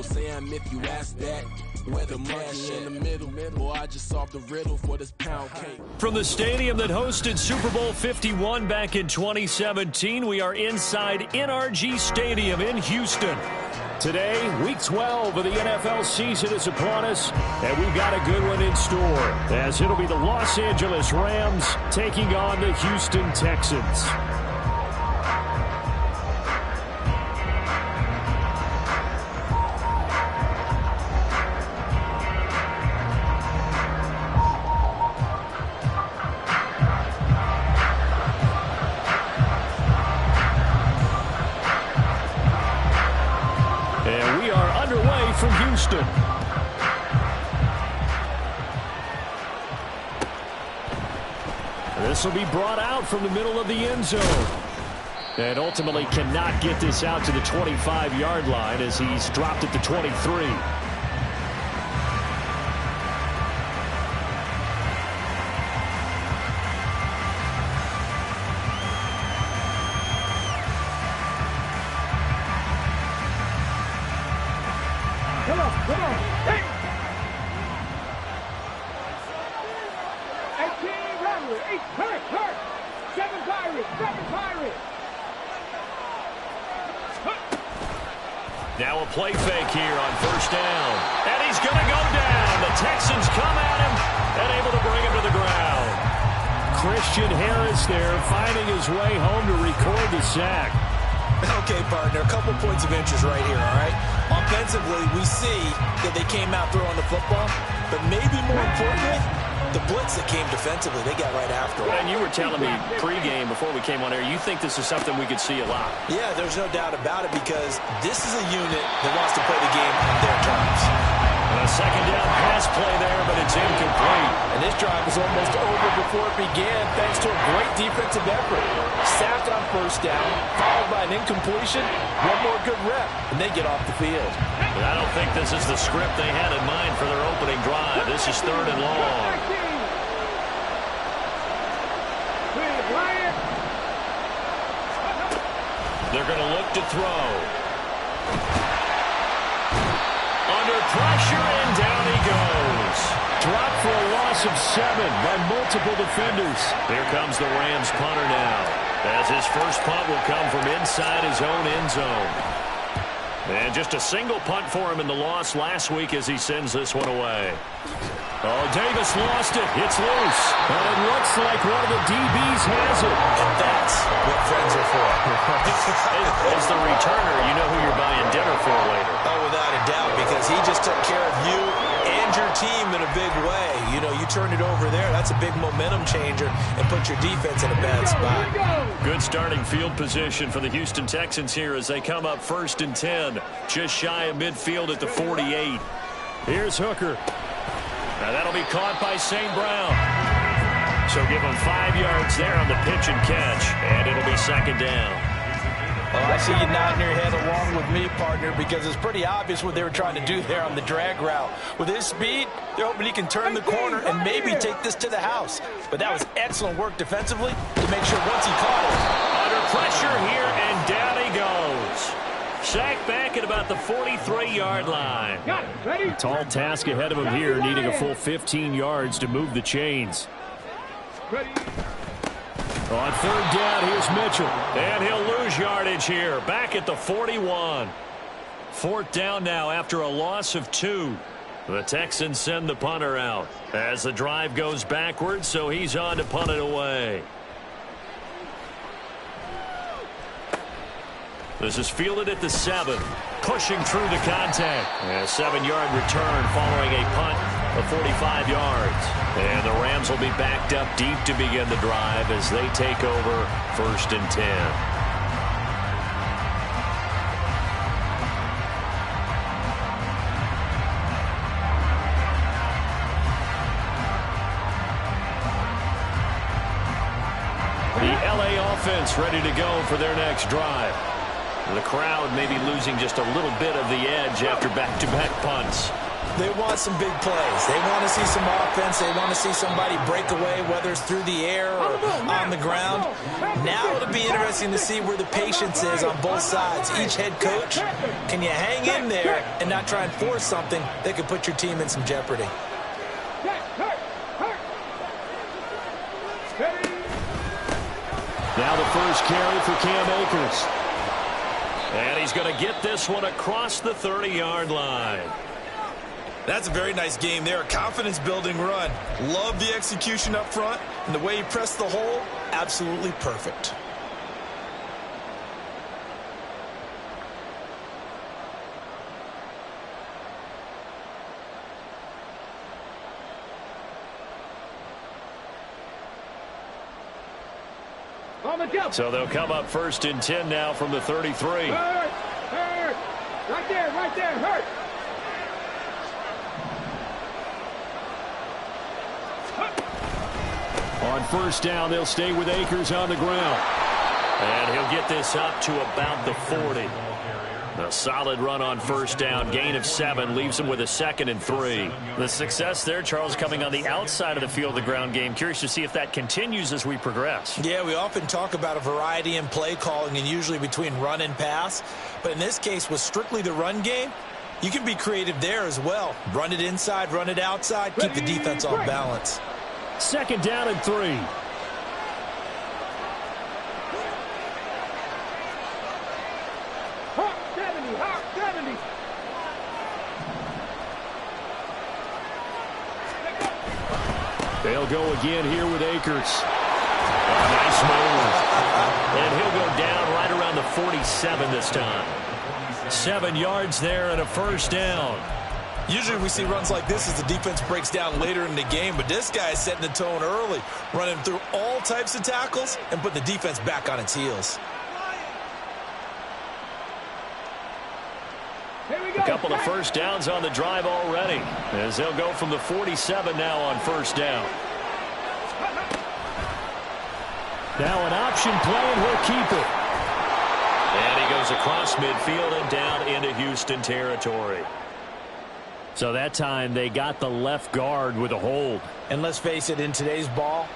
Sam, if you ask that. Whether much in the middle, or I just solved the riddle for this pound cake. From the stadium that hosted Super Bowl 51 back in 2017, we are inside NRG Stadium in Houston. Today, Week 12 of the NFL season is upon us, and we've got a good one in store, as it'll be the Los Angeles Rams taking on the Houston Texans. From Houston. This will be brought out from the middle of the end zone. And ultimately cannot get this out to the 25-yard line as he's dropped at the 23. Come on. Hey! 18 Rattler, 8 hurt. 7 Pirates. Now a play fake here on first down. And he's going to go down. The Texans come at him and able to bring him to the ground. Christian Harris there finding his way home to record the sack. Okay, partner, a couple points of interest right here, all right? Offensively, we see that they came out throwing the football, but maybe more importantly, the blitz that came defensively, they got right after it. And you were telling me pregame before we came on air, you think this is something we could see a lot. Yeah, there's no doubt about it because this is a unit that wants to play the game on their terms. And a second down pass play there, but it's incomplete. And this drive was almost over before it began thanks to a great defensive effort. Sacked on first down, followed by an incompletion, one more good rep, and they get off the field. But I don't think this is the script they had in mind for their opening drive. This is 3rd and long. They're going to look to throw. Under pressure, and down he goes. Dropped for a loss of 7 by multiple defenders. Here comes the Rams punter now, as his first punt will come from inside his own end zone. And just a single punt for him in the loss last week as he sends this one away. Oh, Davis lost it. It's loose. And it looks like one of the DBs has it. And that's what friends are for. As the returner, you know who you're buying dinner for later. Oh, without a doubt, because he just took care of you and your team in a big way. You know, you turn it over there, that's a big momentum changer and put your defense in a bad spot. Good starting field position for the Houston Texans here as they come up 1st and 10. Just shy of midfield at the 48. Here's Hooker. Now that'll be caught by St. Brown. So give him 5 yards there on the pitch and catch, and it'll be 2nd down. Well, I see you nodding your head along with me, partner, because it's pretty obvious what they were trying to do there on the drag route. With his speed, they're hoping he can turn the corner and maybe take this to the house. But that was excellent work defensively to make sure once he caught it. Under pressure here, and down he goes. Sacked back at about the 43-yard line. Tall task ahead of him here, needing a full 15 yards to move the chains. On 3rd down, here's Mitchell. And he'll lose yardage here, back at the 41. 4th down now after a loss of 2. The Texans send the punter out as the drive goes backwards, so he's on to punt it away. This is fielded at the 7, pushing through the contact. And a 7-yard return following a punt of 45 yards. And the Rams will be backed up deep to begin the drive as they take over 1st and 10. The LA offense ready to go for their next drive. The crowd may be losing just a little bit of the edge after back-to-back punts. They want some big plays. They want to see some offense. They want to see somebody break away, whether it's through the air or on the ground. Now it'll be interesting to see where the patience is on both sides. Each head coach, can you hang in there and not try and force something that could put your team in some jeopardy? Now the first carry for Cam Akers. And he's going to get this one across the 30-yard line. That's a very nice game there. A confidence-building run. Love the execution up front. And the way he pressed the hole, absolutely perfect. So they'll come up 1st and 10 now from the 33. Hurt. Right there, hurt. On 1st down, they'll stay with Akers on the ground. And he'll get this up to about the 40. A solid run on 1st down. Gain of 7 leaves him with a 2nd and 3. The success there, Charles, coming on the outside of the field, the ground game. Curious to see if that continues as we progress. Yeah, we often talk about a variety in play calling and usually between run and pass. But in this case, with strictly the run game, you can be creative there as well. Run it inside, run it outside, keep the defense off balance. 2nd down and 3. Hawk 70. They'll go again here with Akers. Nice move. And he'll go down right around the 47 this time. 7 yards there and a 1st down. Usually we see runs like this as the defense breaks down later in the game, but this guy is setting the tone early, running through all types of tackles and putting the defense back on its heels. A couple of 1st downs on the drive already, as they'll go from the 47 now on 1st down. Now an option play, and he'll keep it. And he goes across midfield and down into Houston territory. So that time they got the left guard with a hold. And let's face it, in today's ball,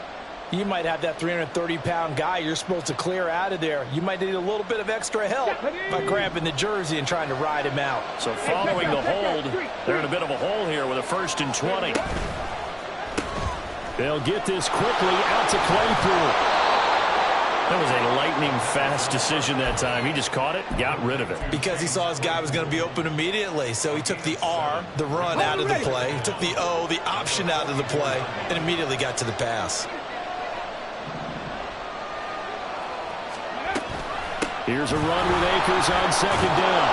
you might have that 330-pound guy you're supposed to clear out of there. You might need a little bit of extra help by grabbing the jersey and trying to ride him out. So following the hold, they're in a bit of a hole here with a 1st and 20. They'll get this quickly out to Claypool. That was a lightning-fast decision that time. He just caught it, got rid of it. Because he saw his guy was going to be open immediately. So he took the R, the run, out of the play. He took the O, the option, out of the play, and immediately got to the pass. Here's a run with Akers on 2nd down.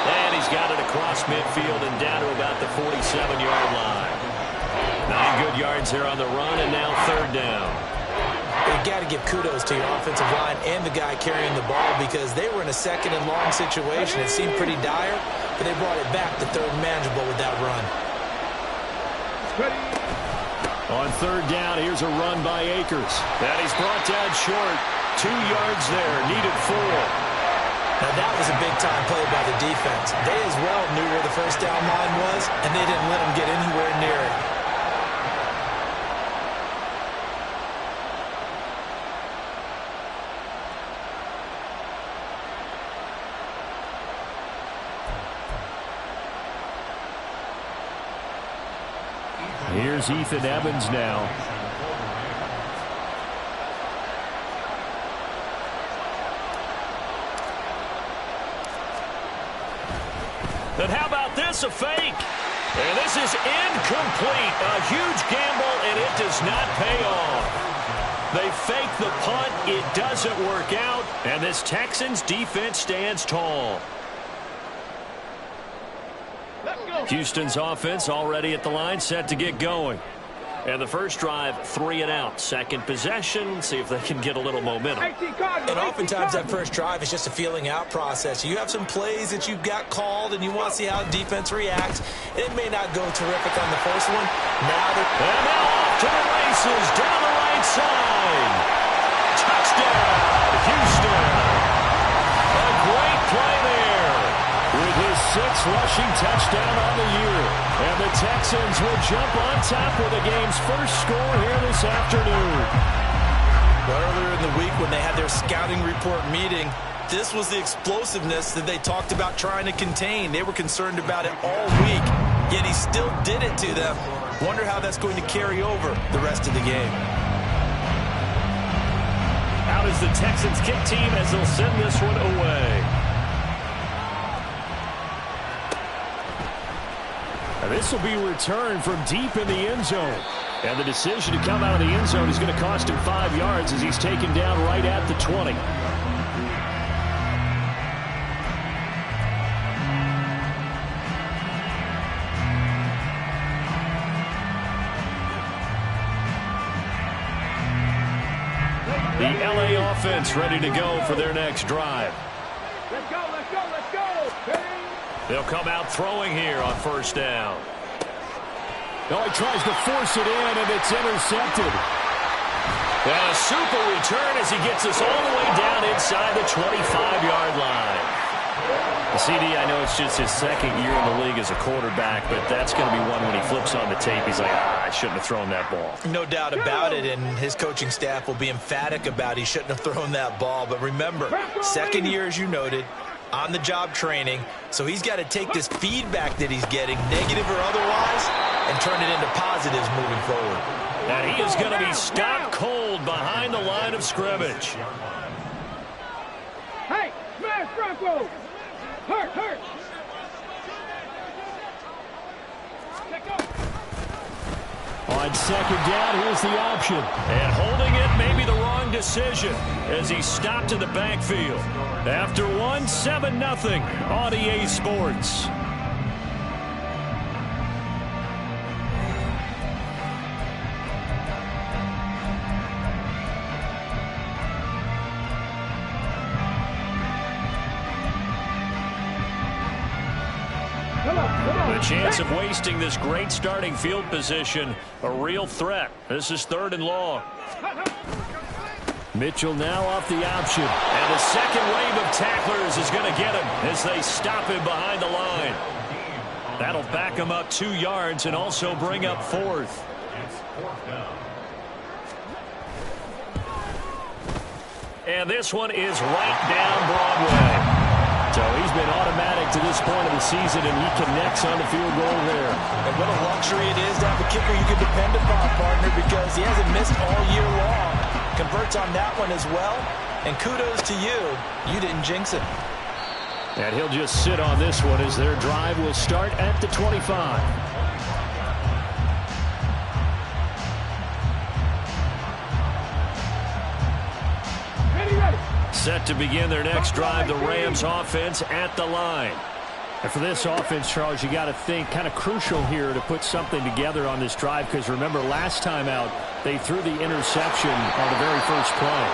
And he's got it across midfield and down to about the 47-yard line. 9 good yards there on the run, and now 3rd down. You've got to give kudos to your offensive line and the guy carrying the ball because they were in a 2nd and long situation. It seemed pretty dire, but they brought it back to 3rd and manageable with that run. On 3rd down, here's a run by Akers. And he's brought down short. 2 yards there, needed 4. Now that was a big-time play by the defense. They as well knew where the 1st down line was, and they didn't let them get anywhere near it. Here's Ethan Evans now. And how about this, a fake? And this is incomplete. A huge gamble, and it does not pay off. They fake the punt. It doesn't work out, and this Texans defense stands tall. Houston's offense already at the line, set to get going. And the first drive, 3 and out. 2nd possession, see if they can get a little momentum. And oftentimes that first drive is just a feeling out process. You have some plays that you've got called, and you want to see how the defense reacts. It may not go terrific on the first one. And now off to the races, down the right side. Touchdown, Houston. A great play there with his sixth rushing touchdown on the year. And the Texans will jump on top with the game's first score here this afternoon. Well, earlier in the week when they had their scouting report meeting, this was the explosiveness that they talked about trying to contain. They were concerned about it all week, yet he still did it to them. Wonder how that's going to carry over the rest of the game. Out is the Texans kick team as they'll send this one away. And this will be returned from deep in the end zone. And the decision to come out of the end zone is going to cost him 5 yards as he's taken down right at the 20. The LA offense ready to go for their next drive. Let's go, let's go, let's go. They'll come out throwing here on first down. Oh, he tries to force it in, and it's intercepted. And a super return as he gets us all the way down inside the 25-yard line. CD, I know it's just his second year in the league as a quarterback, but that's going to be one when he flips on the tape, he's like, I shouldn't have thrown that ball. No doubt about it, and his coaching staff will be emphatic about he shouldn't have thrown that ball. But remember, second year, as you noted, on-the-job training, so he's got to take this feedback that he's getting, negative or otherwise, and turn it into positives moving forward. And he is going to be stopped cold behind the line of scrimmage. Hey, smash Bronco! Hurt, hurt! Take off. On second down, here's the option. And holding it may be the wrong decision as he's stopped in the backfield. After one, 7-0 on EA Sports. The chance of wasting this great starting field position, a real threat. This is 3rd and long. Mitchell now off the option. And the second wave of tacklers is going to get him as they stop him behind the line. That'll back him up 2 yards and also bring up 4th. And this one is right down Broadway. So he's been automatic to this point of the season, and he connects on the field goal there. And what a luxury it is to have a kicker you can depend upon, partner, because he hasn't missed all year long. Converts on that one as well. And kudos to you. You didn't jinx it. And he'll just sit on this one as their drive will start at the 25. Set to begin their next drive, the Rams offense at the line. And for this offense, Charles, you got to think kind of crucial here to put something together on this drive, because remember last time out they threw the interception on the very first play.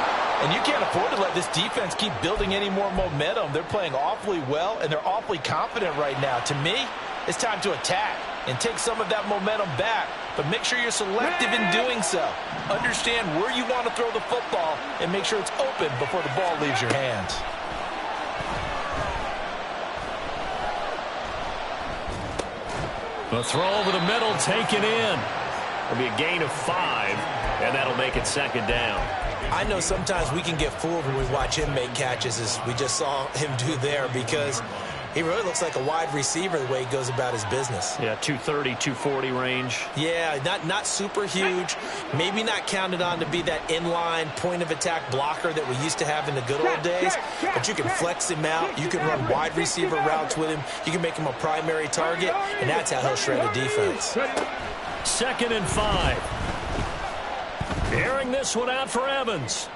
And you can't afford to let this defense keep building any more momentum. They're playing awfully well, and they're awfully confident right now. To me, it's time to attack and take some of that momentum back. But make sure you're selective in doing so. Understand where you want to throw the football and make sure it's open before the ball leaves your hands. The throw over the middle taken in. It'll be a gain of 5, and that'll make it 2nd down. I know sometimes we can get fooled when we watch him make catches, as we just saw him do there, because he really looks like a wide receiver the way he goes about his business. Yeah, 230, 240 range. Yeah, not super huge. Maybe not counted on to be that inline point-of-attack blocker that we used to have in the good old days. But you can flex him out. You can run wide receiver routes with him. You can make him a primary target, and that's how he'll shred a defense. 2nd and 5. Airing this one out for Evans.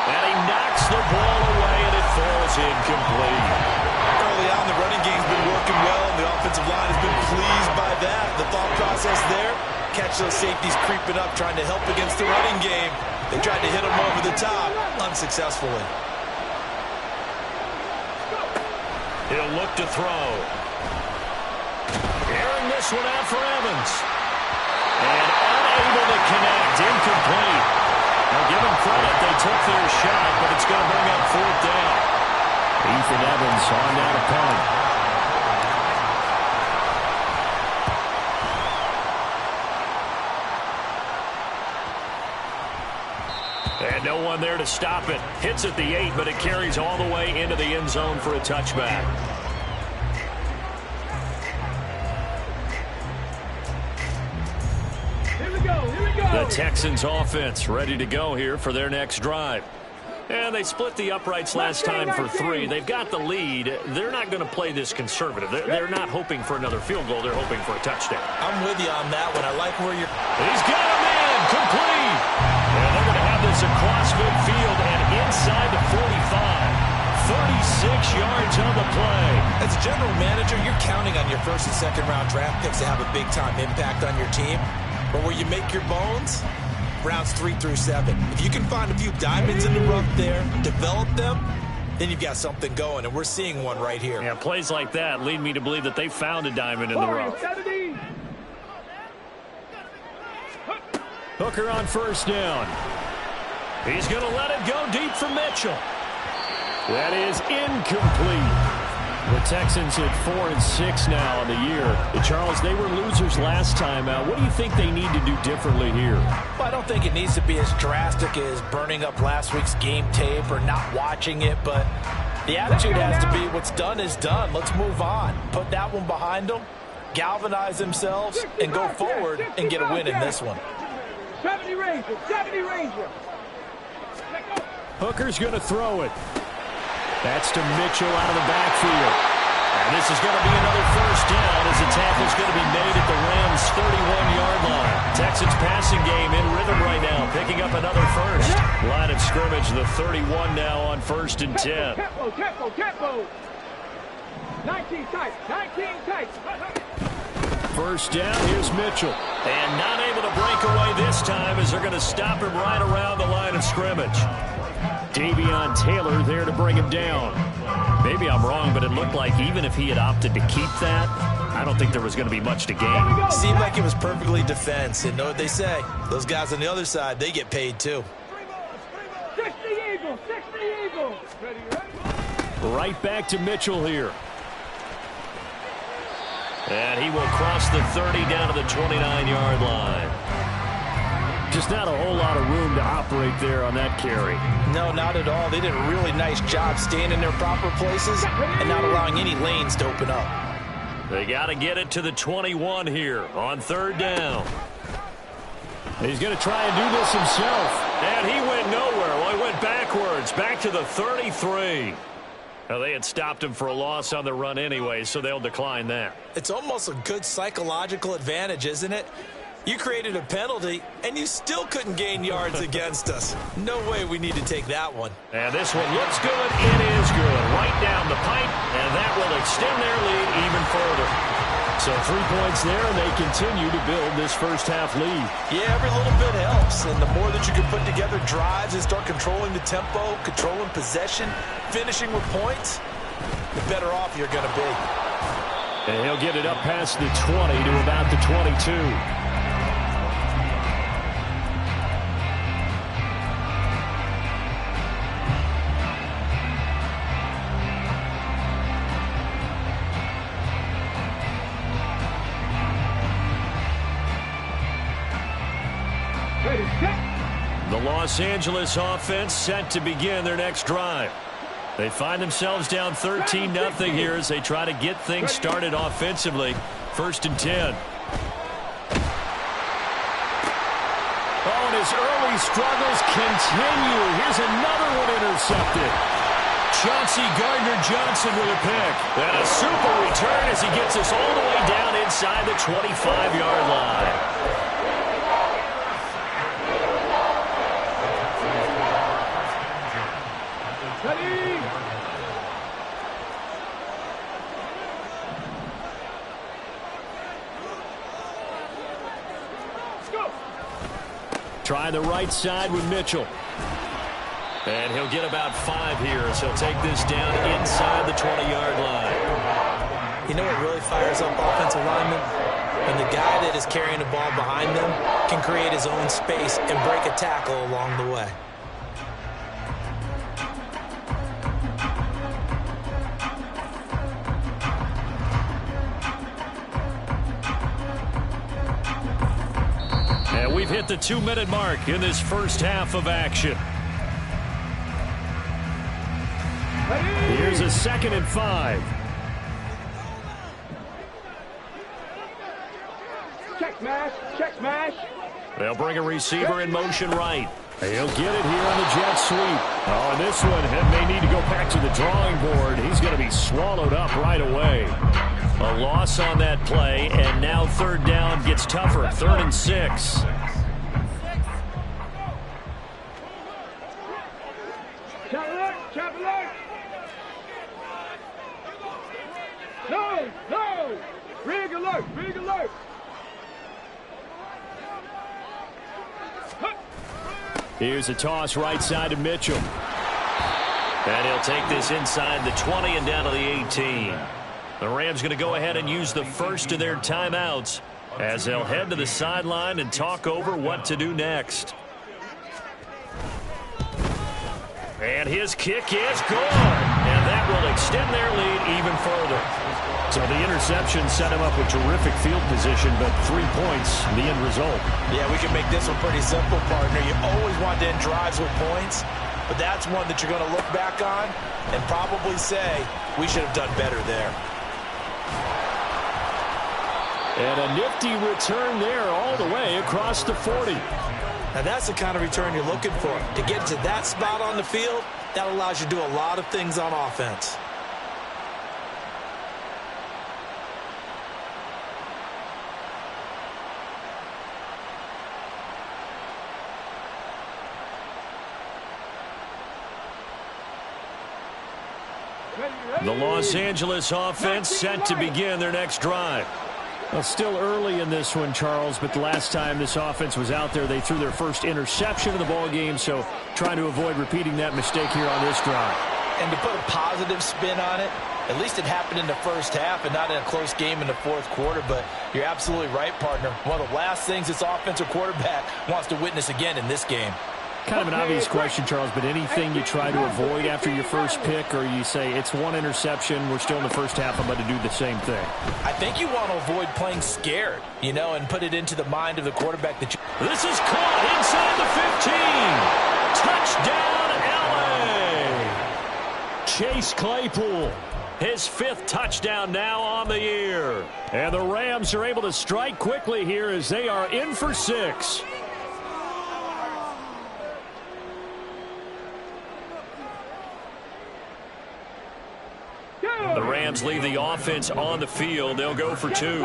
And he knocks the ball away, and it falls incomplete. Early on, the running game's been working well, and the offensive line has been pleased by that. The thought process there, catch those safeties creeping up, trying to help against the running game. They tried to hit him over the top, unsuccessfully. He'll look to throw. Airing this one out for Evans. And unable to connect, incomplete. Now give them credit, they took their shot, but it's going to bring up 4th down. Ethan Evans on down to punt. And no one there to stop it. Hits at the 8, but it carries all the way into the end zone for a touchback. Here we go. The Texans offense ready to go here for their next drive. And they split the uprights last time for 3. They've got the lead. They're not going to play this conservative. They're not hoping for another field goal. They're hoping for a touchdown. I'm with you on that one. I like where you're... He's got a man. Complete. And they're going to have this across midfield and inside the 45. 36 yards on the play. As a general manager, you're counting on your first and second round draft picks to have a big-time impact on your team. But where you make your bones... rounds 3 through 7. If you can find a few diamonds in the rough there, develop them, then you've got something going, and we're seeing one right here. Yeah, plays like that lead me to believe that they found a diamond in the rough. Hooker on first down. He's going to let it go deep for Mitchell. That is incomplete. The Texans at 4-6 now on the year. Charles, they were losers last time out. What do you think they need to do differently here? Well, I don't think it needs to be as drastic as burning up last week's game tape or not watching it, but the attitude has to be what's done is done. Let's move on. Put that one behind them, galvanize themselves, and go forward and get a win in this one. 70 Ranger. Hooker's going to throw it. That's to Mitchell out of the backfield. And this is going to be another first down as the tackle's going to be made at the Rams' 31-yard line. Texans passing game in rhythm right now, picking up another first. Line of scrimmage, the 31 now on 1st and 10. Tempo. 19 tight. First down, here's Mitchell. And not able to break away this time as they're going to stop him right around the line of scrimmage. Davion Taylor there to bring him down. Maybe I'm wrong, but it looked like even if he had opted to keep that, I don't think there was going to be much to gain. Seemed like it was perfectly defense. And know what they say? Those guys on the other side, they get paid too. 60 Eagles. Right back to Mitchell here. And he will cross the 30 down to the 29-yard line. Just not a whole lot of room to operate there on that carry. No, not at all. They did a really nice job staying in their proper places and not allowing any lanes to open up. They got to get it to the 21 here on 3rd down. He's going to try and do this himself. And he went nowhere. Well, he went backwards, back to the 33. Now, they had stopped him for a loss on the run anyway, so they'll decline that. It's almost a good psychological advantage, isn't it? You created a penalty, and you still couldn't gain yards against us. No way we need to take that one. And this one looks good. It is good. Right down the pipe, and that will extend their lead even further. So 3 points there, and they continue to build this first-half lead. Yeah, every little bit helps, and the more that you can put together drives and start controlling the tempo, controlling possession, finishing with points, the better off you're going to be. And he'll get it up past the 20 to about the 22. The Los Angeles offense set to begin their next drive. They find themselves down 13-0 here as they try to get things started offensively. 1st and 10. Oh, and his early struggles continue. Here's another one intercepted. Chauncey Gardner-Johnson with a pick. And a super return as he gets us all the way down inside the 25-yard line. Try the right side with Mitchell. And he'll get about 5 here as he'll take this down inside the 20-yard line. You know what really fires up offensive linemen? When the guy that is carrying the ball behind them can create his own space and break a tackle along the way. And we've hit the 2-minute mark in this first half of action. Here's a 2nd and 5. Check smash, check smash. They'll bring a receiver in motion right. He'll get it here on the jet sweep. Oh, and this one may need to go back to the drawing board. He's going to be swallowed up right away. A loss on that play, and now 3rd down gets tougher. 3rd and 6. Chop alert. No. Rig alert. Here's a toss right side to Mitchell. And he'll take this inside the 20 and down to the 18. The Rams going to go ahead and use the first of their timeouts as they'll head to the sideline and talk over what to do next. And his kick is good. And that will extend their lead even further. So the interception set him up with terrific field position, but 3 points, the end result. Yeah, we can make this one pretty simple, partner. You always want to end drives with points, but that's one that you're going to look back on and probably say, we should have done better there. And a nifty return there all the way across the 40. Now that's the kind of return you're looking for. To get to that spot on the field, that allows you to do a lot of things on offense. The Los Angeles offense set to begin their next drive. Well, still early in this one, Charles, but the last time this offense was out there, they threw their first interception of the ball game, so trying to avoid repeating that mistake here on this drive. And to put a positive spin on it, at least it happened in the first half and not in a close game in the 4th quarter, but you're absolutely right, partner. One of the last things this offensive quarterback wants to witness again in this game. Kind of an obvious question, Charles, but anything you try to avoid after your first pick, or you say it's one interception, we're still in the first half, I'm going to do the same thing? I think you want to avoid playing scared, and put it into the mind of the quarterback that you... This is caught inside the 15. Touchdown, L.A. Chase Claypool, his 5th touchdown now on the year. And the Rams are able to strike quickly here as they are in for 6. The Rams leave the offense on the field. They'll go for 2.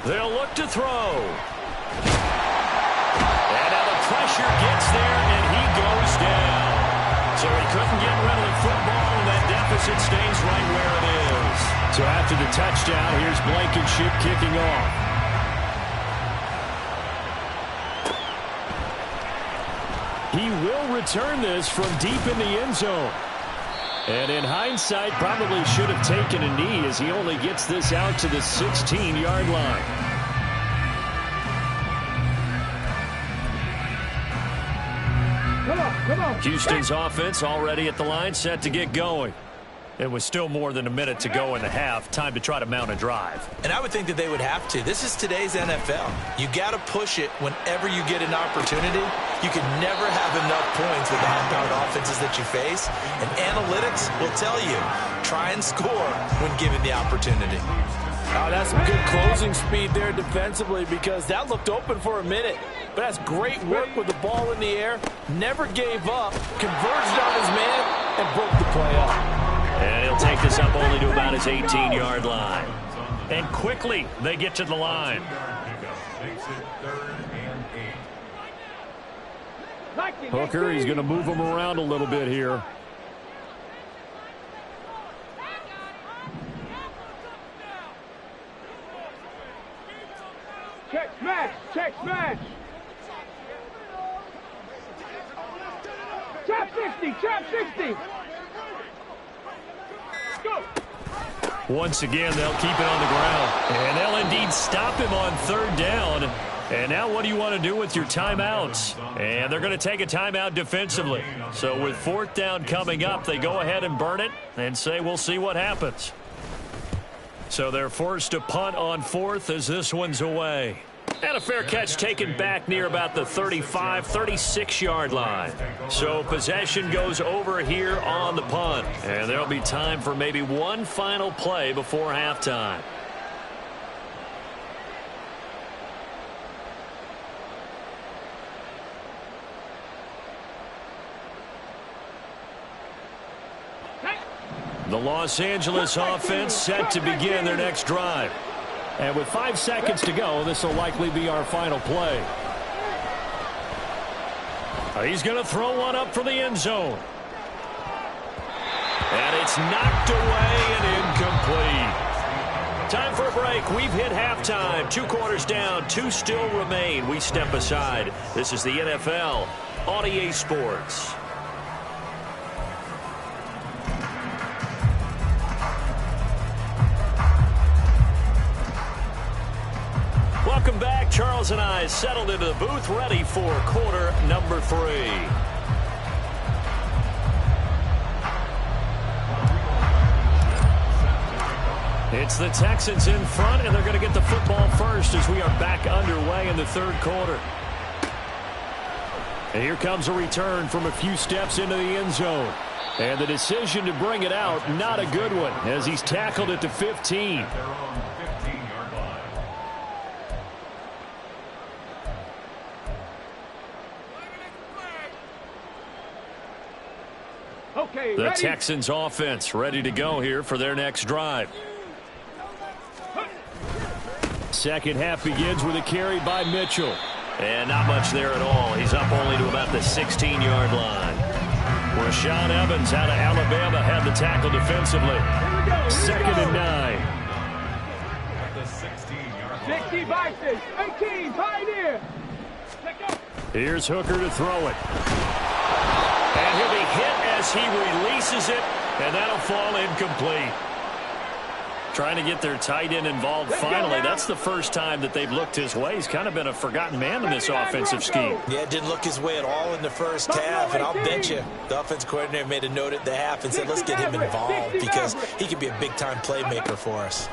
They'll look to throw. And now the pressure gets there, and he goes down. So he couldn't get rid of the football, and that deficit stays right where it is. So after the touchdown, here's Blankenship kicking off. He will return this from deep in the end zone. And in hindsight, probably should have taken a knee as he only gets this out to the 16-yard line. Come on. Houston's offense already at the line, set to get going. It was still more than a minute to go in the half. Time to try to mount a drive. And I would think that they would have to. This is today's NFL. You got to push it whenever you get an opportunity. You can never have enough points with the high-powered offenses that you face. And analytics will tell you, try and score when given the opportunity. Oh, that's some good closing speed there defensively because that looked open for a minute. But that's great work with the ball in the air. Never gave up, converged on his man, and broke the play up. And he'll take this up only to about his 18-yard line. And quickly, they get to the line. Hooker, he's going to move him around a little bit here. Check smash. Chop 60. Go. Once again, they'll keep it on the ground. And they'll indeed stop him on 3rd down. And now what do you want to do with your timeouts? And they're going to take a timeout defensively. So with 4th down coming up, they go ahead and burn it and say we'll see what happens. So they're forced to punt on 4th as this one's away. And a fair catch taken back near about the 35, 36-yard line. So possession goes over here on the punt. And there'll be time for maybe one final play before halftime. The Los Angeles offense set to begin their next drive. And with 5 seconds to go, this will likely be our final play. He's going to throw one up for the end zone. And it's knocked away and incomplete. Time for a break. We've hit halftime. 2 quarters down, 2 still remain. We step aside. This is the NFL on EA Sports. Welcome back. Charles and I settled into the booth, ready for quarter number 3. It's the Texans in front, and they're going to get the football first as we are back underway in the 3rd quarter. And here comes a return from a few steps into the end zone. And the decision to bring it out, not a good one, as he's tackled at the 15. Okay, the Texans offense ready to go here for their next drive. Second half begins with a carry by Mitchell. And not much there at all. He's up only to about the 16-yard line. Rashaan Evans out of Alabama had the tackle defensively. 2nd and 9. 60 boxes, 18, pioneer. Here's Hooker to throw it. And he'll be hit as he releases it, and that'll fall incomplete. Trying to get their tight end involved finally. That's the first time that they've looked his way. He's kind of been a forgotten man in this offensive scheme. Yeah, it didn't look his way at all in the first half, and I'll bet you the offense coordinator made a note at the half and said, let's get him involved because he could be a big-time playmaker for us.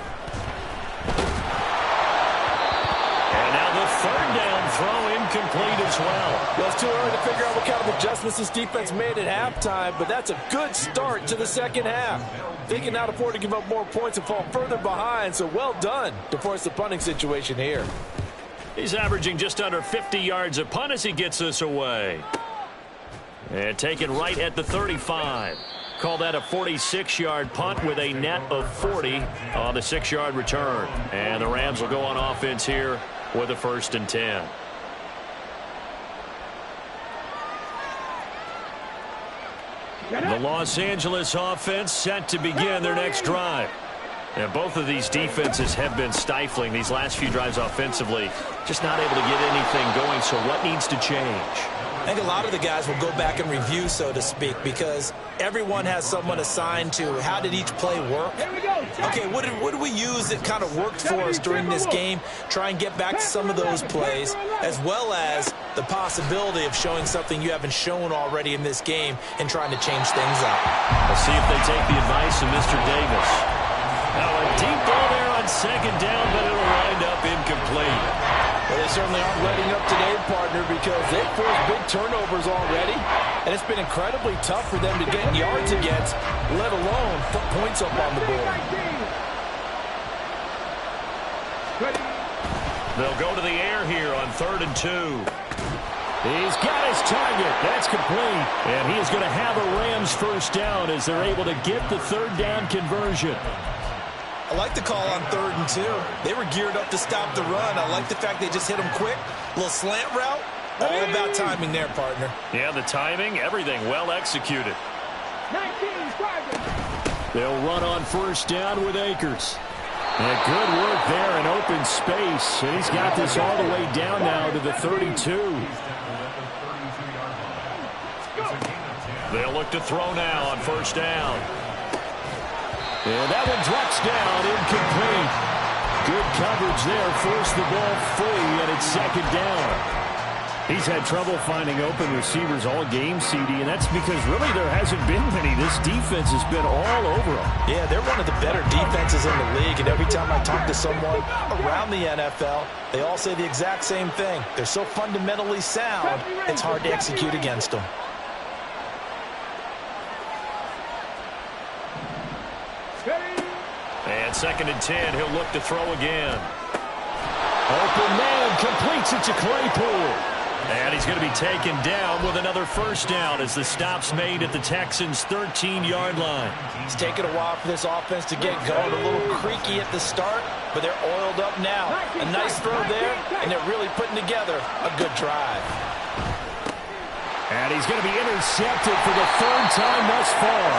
And now the 3rd down throw incomplete as well. Well, it's too early to figure out what kind of adjustments this defense made at halftime, but that's a good start to the 2nd half. They can not afford to give up more points and fall further behind, so well done to force the punting situation here. He's averaging just under 50 yards a punt as he gets this away. And taken right at the 35. Call that a 46-yard punt with a net of 40 on the 6-yard return. And the Rams will go on offense here with a 1st and 10. The Los Angeles offense set to begin their next drive. And both of these defenses have been stifling these last few drives offensively. Just not able to get anything going, so what needs to change? I think a lot of the guys will go back and review, so to speak, because everyone has someone assigned to how did each play work. Okay, what did we use that kind of worked for us during this game? Try and get back to some of those plays, as well as the possibility of showing something you haven't shown already in this game and trying to change things up. We'll see if they take the advice of Mr. Davis. Now a deep ball there on 2nd down, but it'll wind up incomplete. Well, they certainly aren't letting up today, partner, because they've forced big turnovers already, and it's been incredibly tough for them to get yards against, let alone put points up on the board. They'll go to the air here on 3rd and 2. He's got his target. That's complete. And he is going to have a Rams 1st down as they're able to get the 3rd down conversion. I like the call on 3rd and 2. They were geared up to stop the run. I like the fact they just hit them quick. A little slant route. All about timing there, partner. Yeah, the timing, everything well executed. 19, They'll run on 1st down with Akers. And good work there in open space. And he's got this all the way down now to the 32. They'll look to throw now on 1st down. And that one drops down, incomplete. Good coverage there, forced the ball free, and it's 2nd down. He's had trouble finding open receivers all game, CD, and that's because really there hasn't been many. This defense has been all over them. Yeah, they're one of the better defenses in the league, and every time I talk to someone around the NFL, they all say the exact same thing. They're so fundamentally sound, it's hard to execute against them. And 2nd and 10, he'll look to throw again. Open man, completes it to Claypool. And he's going to be taken down with another first down as the stop's made at the Texans' 13-yard line. It's taken a while for this offense to get going. A little creaky at the start, but they're oiled up now. A nice throw there, and they're really putting together a good drive. And he's going to be intercepted for the 3rd time thus far.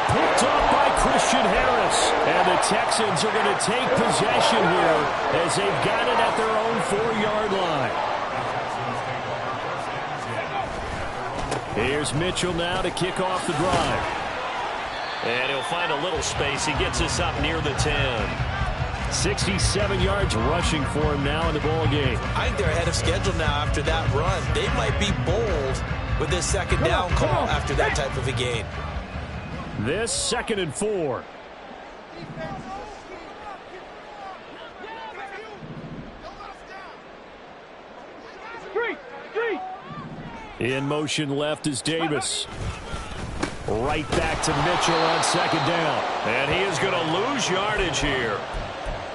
Picked up by Christian Harris. And the Texans are going to take possession here as they've got it at their own 4-yard line. Here's Mitchell now to kick off the drive. And he'll find a little space. He gets us up near the 10. 67 yards rushing for him now in the ball game. I think they're ahead of schedule now after that run. They might be bold with this 2nd down call after that type of a gain. This 2nd and 4. In motion left is Davis. Right back to Mitchell on 2nd down. And he is going to lose yardage here.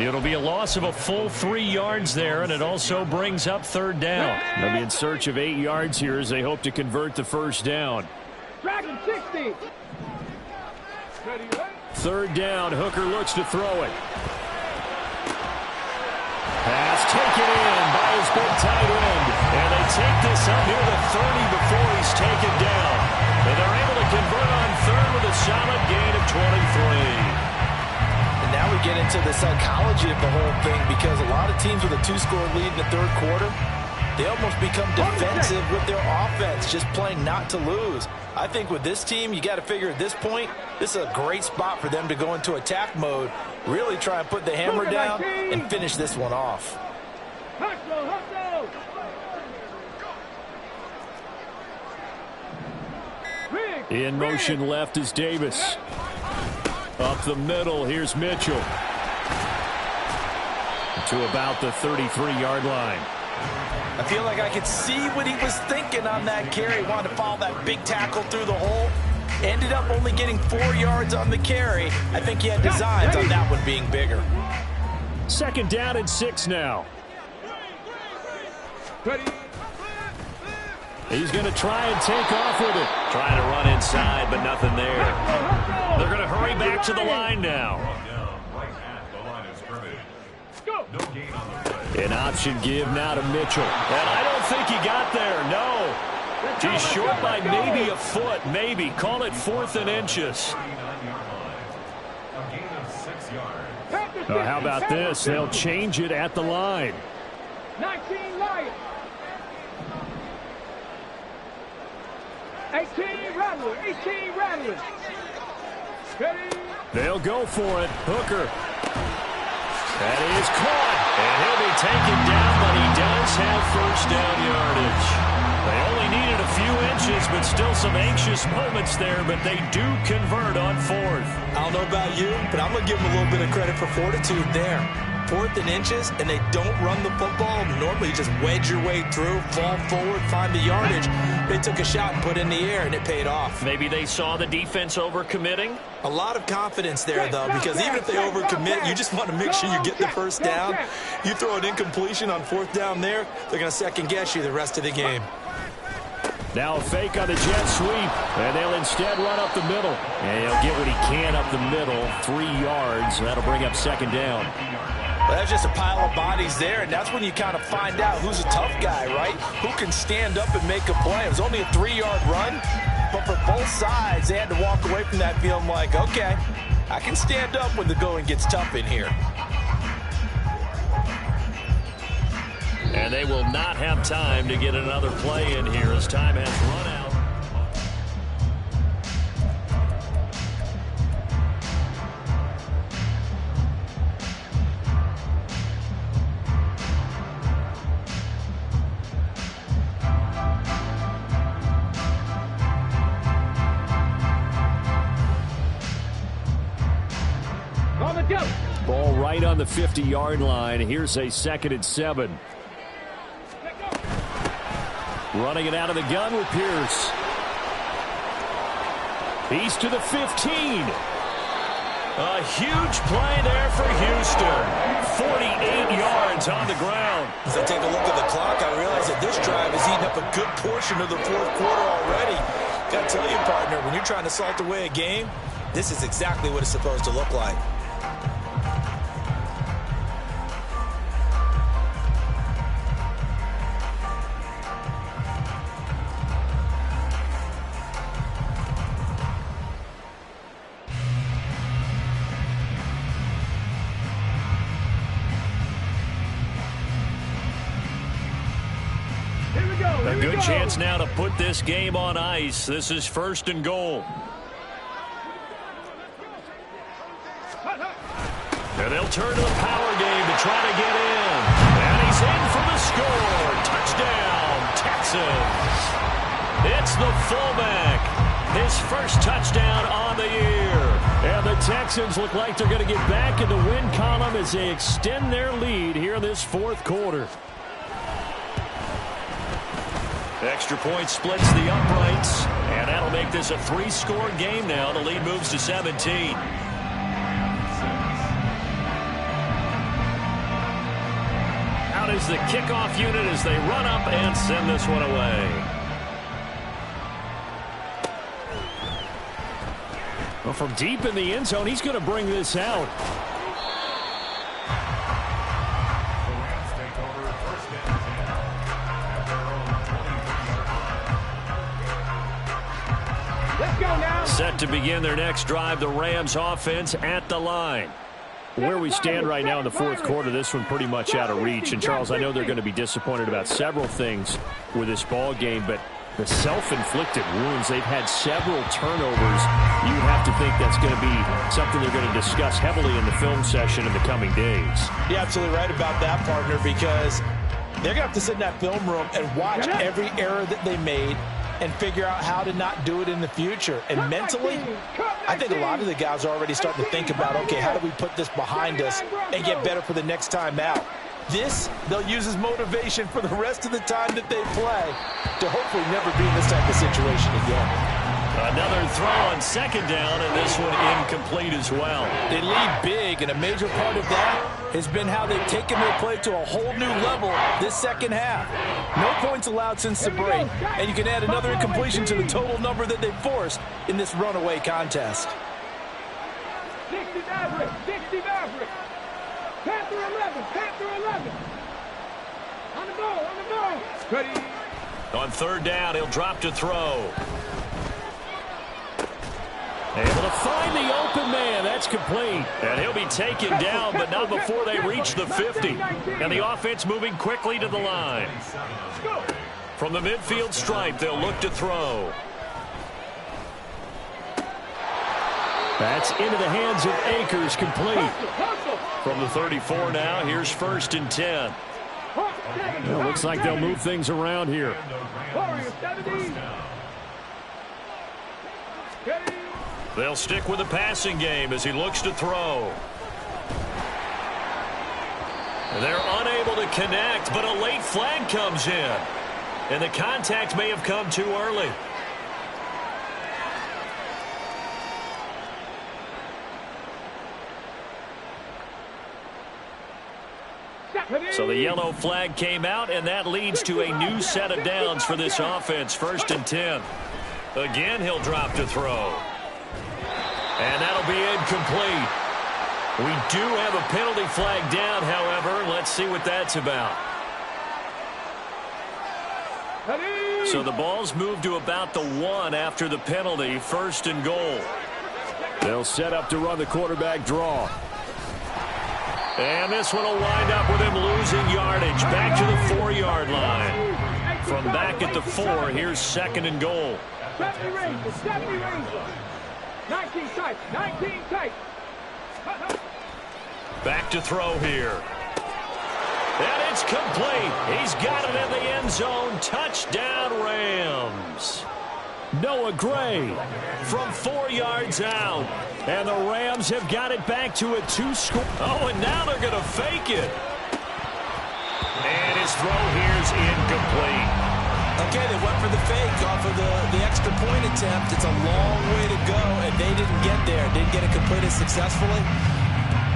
It'll be a loss of a full 3 yards there, and it also brings up 3rd down. They'll be in search of 8 yards here as they hope to convert the first down. 3rd down, Hooker looks to throw it. Pass taken in by his big tight end. And they take this up near the 30 before he's taken down. And they're able to convert on 3rd with a solid gain of 23. And now we get into the psychology of the whole thing, because a lot of teams with a 2-score lead in the 3rd quarter, they almost become defensive with their offense, just playing not to lose. I think with this team, you got to figure at this point, this is a great spot for them to go into attack mode, really try and put the hammer down and finish this one off. In motion left is Davis. Up the middle, here's Mitchell. To about the 33-yard line. I feel like I could see what he was thinking on that carry. Wanted to follow that big tackle through the hole. Ended up only getting 4 yards on the carry. I think he had designs on that one being bigger. 2nd down and 6 now. He's going to try and take off with it. Trying to run inside, but nothing there. They're going to hurry back to the line now. An option give now to Mitchell. And I don't think he got there, no. He's short by maybe a foot, maybe. Call it 4th and inches. Oh, how about this? They'll change it at the line. 19 Lions. 18 Rattlers. 18 Rattlers. They'll go for it. Hooker. That is caught. And he'll be taken down, but he does have first down yardage. They only needed a few inches, but still some anxious moments there, but they do convert on 4th. I don't know about you, but I'm going to give them a little bit of credit for fortitude there. 4th and inches, and they don't run the football. Normally, you just wedge your way through, fall forward, find the yardage. They took a shot and put it in the air, and it paid off. Maybe they saw the defense overcommitting. A lot of confidence there, though, because even if they overcommit, you just want to make sure you get the first down. You throw an incompletion on 4th down there, they're going to second-guess you the rest of the game. Now a fake on the jet sweep, and they'll instead run up the middle. And he'll get what he can up the middle, 3 yards. That'll bring up 2nd down. Well, that's just a pile of bodies there, and that's when you kind of find out who's a tough guy, right? Who can stand up and make a play. It was only a 3-yard run, but for both sides, they had to walk away from that feeling like, okay, I can stand up when the going gets tough in here. And they will not have time to get another play in here as time has run out. Let's go. Ball right on the 50-yard line. Here's a 2nd and 7. Running it out of the gun with Pierce. He's to the 15. A huge play there for Houston. 48 yards on the ground. As I take a look at the clock, I realize that this drive has eaten up a good portion of the 4th quarter already. Got to tell you, partner, when you're trying to salt away a game, this is exactly what it's supposed to look like. A good chance now to put this game on ice. This is 1st and goal. And they'll turn to the power game to try to get in. And he's in for the score. Touchdown, Texans. It's the fullback. His first touchdown on the year. And the Texans look like they're going to get back in the win column as they extend their lead here in this 4th quarter. Extra point splits the uprights, and that'll make this a 3-score game now. The lead moves to 17. Out is the kickoff unit as they run up and send this one away. Well, from deep in the end zone, he's going to bring this out. Set to begin their next drive, the Rams offense at the line. Where we stand right now in the 4th quarter, this one pretty much out of reach. And, Charles, I know they're going to be disappointed about several things with this ball game, but the self-inflicted wounds, they've had several turnovers. You have to think that's going to be something they're going to discuss heavily in the film session in the coming days. You're absolutely right about that, partner, because they're going to have to sit in that film room and watch every error that they made and figure out how to not do it in the future. And mentally, I think a lot of the guys are already starting to think about, okay, how do we put this behind us and get better for the next time out? This, they'll use as motivation for the rest of the time that they play to hopefully never be in this type of situation again. Another throw on 2nd down, and this one incomplete as well. They lead big, and a major part of that has been how they've taken their play to a whole new level this 2nd half. No points allowed since the break, and you can add another incompletion to the total number that they've forced in this runaway contest. 60 Maverick, 60 Maverick. Panther 11, Panther 11. On the ball. Ready. On 3rd down, he'll drop to throw. Able to find the open man. That's complete. And he'll be taken down, but not before they reach the 50. And the offense moving quickly to the line. From the midfield stripe, they'll look to throw. That's into the hands of Akers, complete. From the 34 now, here's 1st and 10. Well, looks like they'll move things around here. They'll stick with the passing game as he looks to throw. They're unable to connect, but a late flag comes in. And the contact may have come too early. So the yellow flag came out, and that leads to a new set of downs for this offense. 1st and 10. Again, he'll drop to throw. And that'll be incomplete. We do have a penalty flag down, however. Let's see what that's about. So the ball's moved to about the 1 after the penalty. 1st and goal. They'll set up to run the quarterback draw. And this one will wind up with him losing yardage. Back to the 4-yard line. From back at the 4, here's 2nd and goal. 70 Rangers, 70 Rangers. 19 tight, 19 tight. Back to throw here. And it's complete. He's got it in the end zone. Touchdown, Rams. Noah Gray from 4 yards out. And the Rams have got it back to a 2-score. Oh, and now they're going to fake it. And his throw here's incomplete. Okay, they went for the fake off of the extra point attempt. It's a long way to go, and they didn't get there. Didn't get it completed successfully.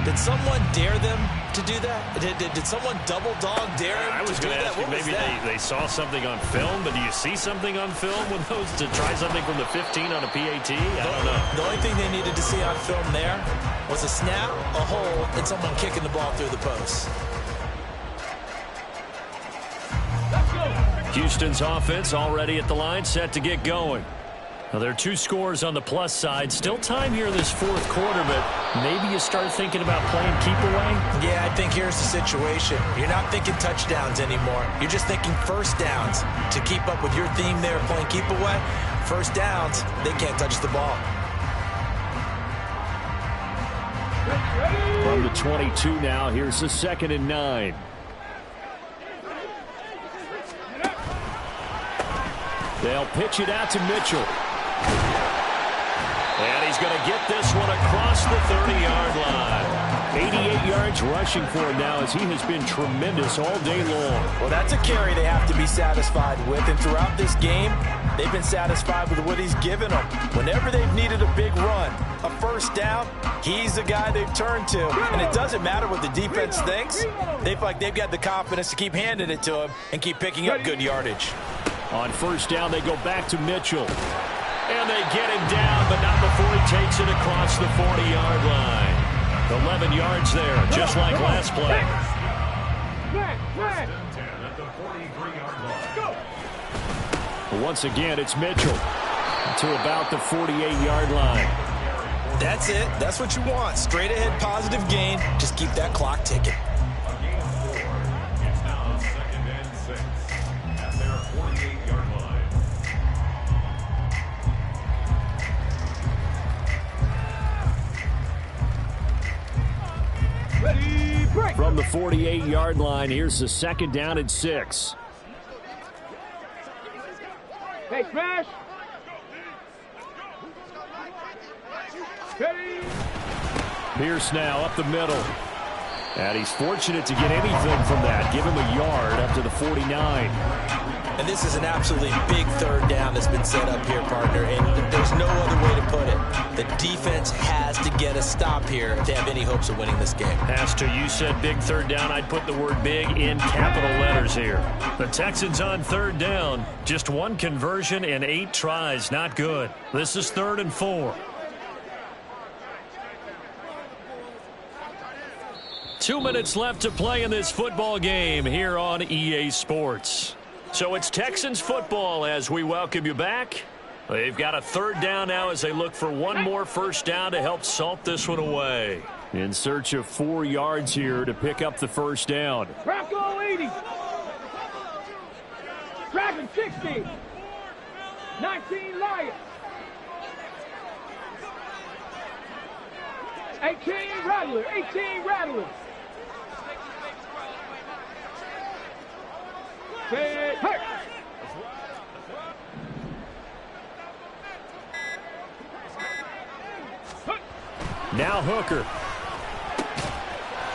Did someone dare them to do that? Did someone double dog dare them I was to do going to that? ask you, maybe they saw something on film, but do you see something on film with those to try something from the 15 on a PAT? I don't know. The only thing they needed to see on film there was a snap, a hole, and someone kicking the ball through the post. Houston's offense already at the line, set to get going. Now, there are 2 scores on the plus side. Still time here in this 4th quarter, but maybe you start thinking about playing keep away? Yeah, I think here's the situation. You're not thinking touchdowns anymore. You're just thinking first downs. To keep up with your theme there, playing keep away, first downs, they can't touch the ball. From the 22 now, here's the 2nd and 9. They'll pitch it out to Mitchell. And he's going to get this one across the 30-yard line. 88 yards rushing for him now as he has been tremendous all day long. Well, that's a carry they have to be satisfied with. And throughout this game, they've been satisfied with what he's given them. Whenever they've needed a big run, a first down, he's the guy they've turned to. And it doesn't matter what the defense thinks. They feel like they've got the confidence to keep handing it to him and keep picking up good yardage. On first down, they go back to Mitchell. And they get him down, but not before he takes it across the 40-yard line. 11 yards there, just like last play. Once again, it's Mitchell to about the 48-yard line. That's it. That's what you want. Straight ahead positive gain. Just keep that clock ticking. From the 48-yard line, here's the 2nd down and 6. Hey, smash. Pierce now up the middle. And he's fortunate to get anything from that. Give him a yard up to the 49. And this is an absolutely big 3rd down that's been set up here, partner. And there's no other way to put it. The defense has to get a stop here to have any hopes of winning this game. Has to. You said big 3rd down. I'd put the word big in capital letters here. The Texans on 3rd down. Just 1 conversion and 8 tries. Not good. This is 3rd and 4. 2 minutes left to play in this football game here on EA Sports. So it's Texans football as we welcome you back. They've got a 3rd down now as they look for 1 more first down to help salt this one away. In search of 4 yards here to pick up the first down. Crack all 80. Dragon 60. 19 Lions. 18 Rattler. 18 Rattler. Hey. Now Hooker.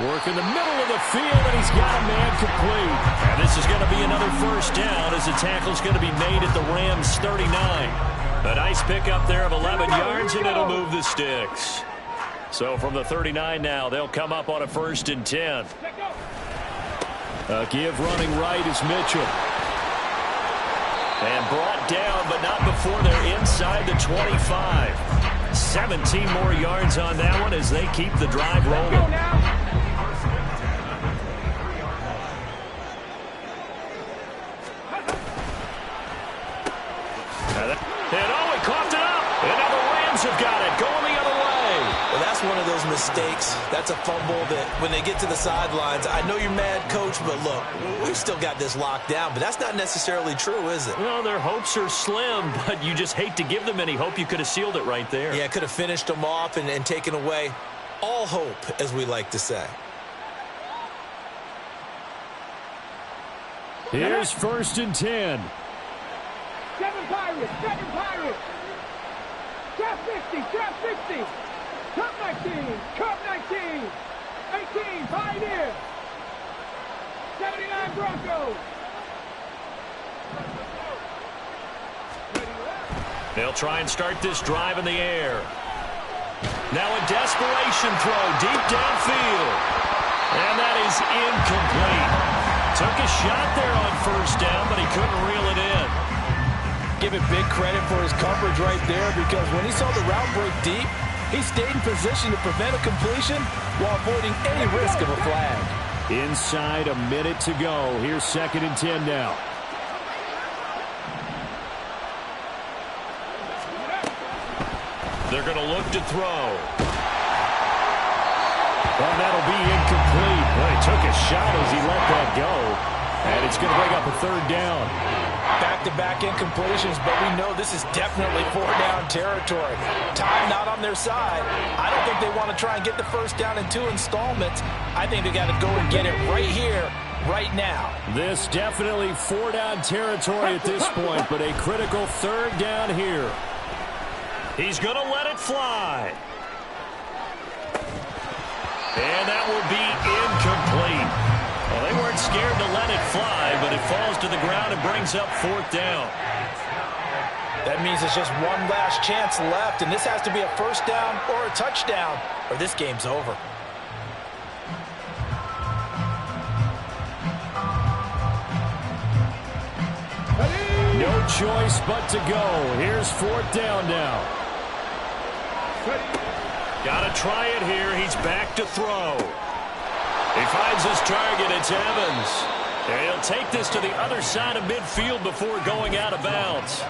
Work in the middle of the field, and he's got a man complete. And this is going to be another first down as the tackle's going to be made at the Rams' 39. A nice pickup there of 11 yards, and it'll move the sticks. So from the 39 now, they'll come up on a 1st and 10. A give running right is Mitchell. And brought down, but not before they're inside the 25. 17 more yards on that one as they keep the drive rolling. And oh, he coughed it up. And now the Rams have got it. Going the other way. Well, that's one of those mistakes. That's a fumble that when they get to the sidelines, I know you're mad, Coach, but look, we've still got this locked down. But that's not necessarily true, is it? Well, their hopes are slim, but you just hate to give them any hope. You could have sealed it right there. Yeah, could have finished them off and taken away all hope, as we like to say. Here's 1st and 10. 7 Pirates. Pirates, second Pirates. Trap 60, trap 60. Cup 19, cup 19. 18, Pioneer. 79 Broncos. They'll try and start this drive in the air. Now a desperation throw deep downfield. And that is incomplete. Took a shot there on first down, but he couldn't reel it in. Give it big credit for his coverage right there, because when he saw the route break deep, he stayed in position to prevent a completion while avoiding any risk of a flag. Inside a minute to go. Here's 2nd and 10 now. They're going to look to throw. Well, that'll be incomplete. Well, he took a shot as he let that go. And it's going to bring up a 3rd down. Back-to-back incompletions, but we know this is definitely 4-down territory. Time not on their side. I don't think they want to try and get the first down in 2 installments. I think they got to go and get it right here, right now. This definitely 4-down territory at this point, but a critical 3rd down here. He's going to let it fly. And that will be incomplete. Well, they weren't scared to let it fly, but it falls to the ground and brings up 4th down. That means it's just one last chance left, and this has to be a first down or a touchdown, or this game's over. No choice but to go. Here's 4th down now. Got to try it here. He's back to throw. He finds his target. It's Evans. And he'll take this to the other side of midfield before going out of bounds.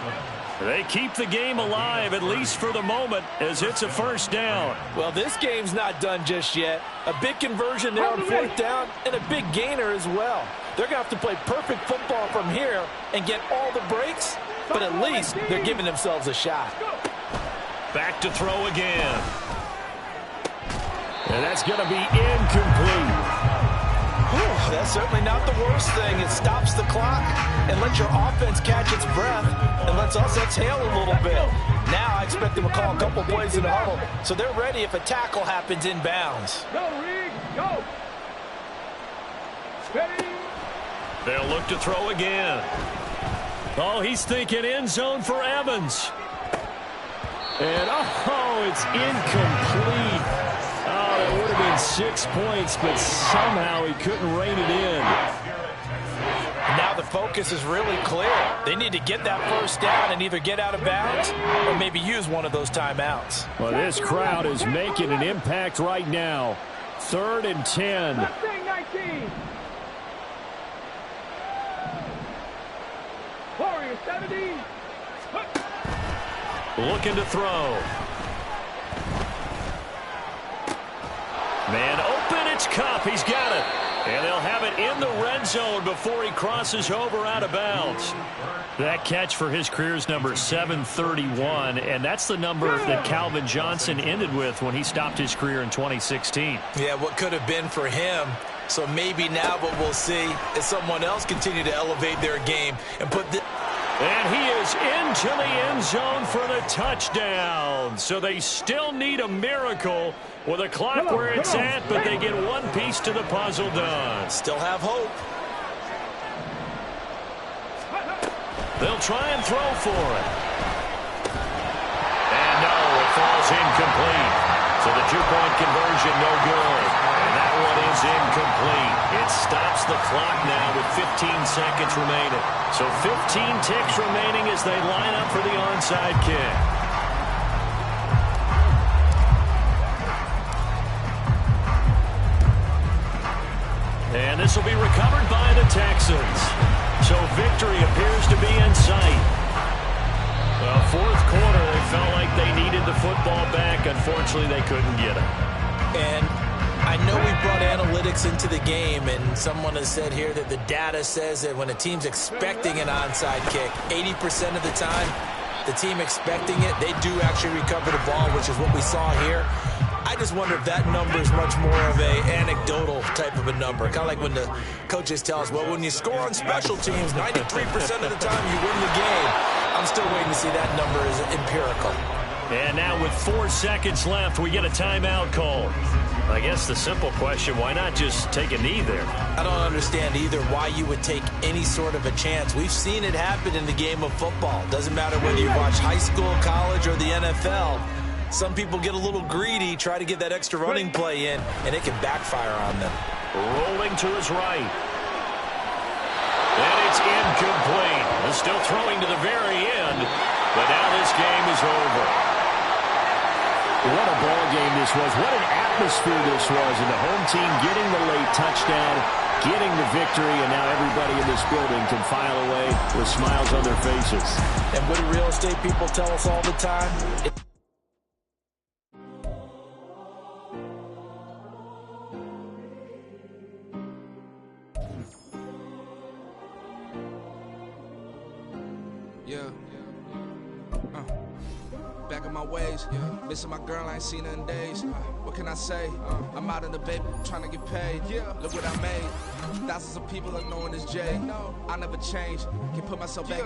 They keep the game alive, at least for the moment, as it's a first down. Well, this game's not done just yet. A big conversion there on 4th down and a big gainer as well. They're going to have to play perfect football from here and get all the breaks, but at least they're giving themselves a shot. Back to throw again. And that's going to be incomplete. Whew, that's certainly not the worst thing. It stops the clock and lets your offense catch its breath and lets us exhale a little bit. Now I expect them to call a couple plays in the huddle, so they're ready if a tackle happens inbounds. Go, Reed, go. Ready. They'll look to throw again. Oh, he's thinking end zone for Evans. And, oh, it's incomplete. Oh, that would have been 6 points, but somehow he couldn't rein it in. Now the focus is really clear. They need to get that first down and either get out of bounds or maybe use one of those timeouts. Well, this crowd is making an impact right now. 3rd and 10. 19. Warriors 70. Looking to throw. Man open, it's Cup. He's got it. And they'll have it in the red zone before he crosses over out of bounds. That catch for his career is number 731, and that's the number that Calvin Johnson ended with when he stopped his career in 2016. Yeah, what could have been for him. So maybe now what we'll see is someone else continue to elevate their game and put the... And he is into the end zone for the touchdown. So they still need a miracle with a clock where it's at, but they get one piece to the puzzle done. Still have hope. They'll try and throw for it. And no, it falls incomplete. So the 2-point conversion no good. And that one is incomplete. It stops the clock now with 15 seconds remaining. So 15 ticks remaining as they line up for the onside kick. And this will be recovered by the Texans. So victory appears to be in sight. Well, 4th quarter, they felt like they needed the football back. Unfortunately, they couldn't get it. And I know we brought analytics into the game, and someone has said here that the data says that when a team's expecting an onside kick, 80% of the time, the team expecting it, they do actually recover the ball, which is what we saw here. I just wonder if that number is much more of a anecdotal type of a number. Kind of like when the coaches tell us, well, when you score on special teams, 93% of the time you win the game. I'm still waiting to see that number as empirical. And now with 4 seconds left, we get a timeout call. I guess the simple question, why not just take a knee there? I don't understand either why you would take any sort of a chance. We've seen it happen in the game of football. Doesn't matter whether you watch high school, college, or the NFL. Some people get a little greedy, try to get that extra running play in, and it can backfire on them. Rolling to his right. And it's incomplete. They're still throwing to the very end, but now this game is over. What a ball game this was. What an atmosphere this was. And the home team getting the late touchdown, getting the victory, and now everybody in this building can file away with smiles on their faces. And what do real estate people tell us all the time? Back in my ways, missing my girl, I ain't seen her in days. What can I say? I'm out in the baby, trying to get paid. Look what I made. Thousands of people are knowing this Jay. I never change. Can put myself back.